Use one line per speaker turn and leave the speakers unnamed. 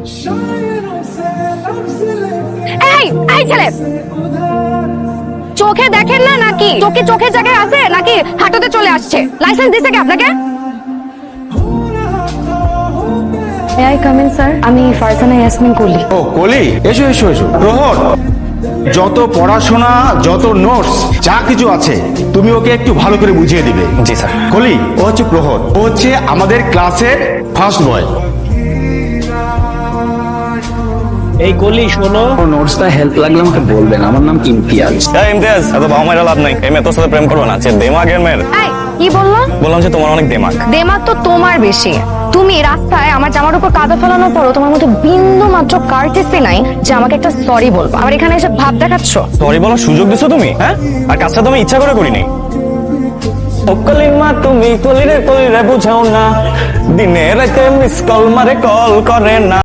এই এই ছেলে, চোখে দেখেন না নাকি? চোখে চোখের জায়গায় আছে নাকি হাঁটুতে চলে আসছে? লাইসেন্স দিছে কি আপনাকে? May I come in sir? আমি ফারজানা ইয়াসমিন কলি।
ও কলি, এসো এসো এসো। প্রহর, যত পড়াশোনা, যত নোটস, যা কিছু আছে তুমি ওকে একটু ভালো করে বুঝিয়ে দিবে।
জি স্যার।
কলি, ও হচ্ছে প্রহর, ও হচ্ছে আমাদের ক্লাসের ফার্স্ট বয়।
এই কলি শোনো,
নোটসটা হেল্প লাগলে আমাকে বলবেন। আমার নাম ইমতিয়াজ।
ইমতিয়াজ, এত বাবা মায়ের লাভ নাই। এই মেয়ে তোর সাথে প্রেম করবে না, যে দেমাগের মেয়ের।
এই কি বললো?
বললাম যে তোমার অনেক দেমাগ।
দেমাগ তো তোমার বেশি। তুমি রাস্তায় আমার জামার উপর কাদা ফেলানোর পরও তোমার মধ্যে বিন্দু মাত্র কার্টেসি নাই যে আমাকে একটা সরি বলবো। আবার এখানে এসে ভাব দেখাচ্ছ।
সরি বলার সুযোগ দিছো তুমি, হ্যাঁ? আর কাজটা তুমি ইচ্ছা করে করিনি। ও কলিমা, তুমি কলিরে কলিরে বুঝাও না, দিনে রাতে মিস কল মারে, কল করে না।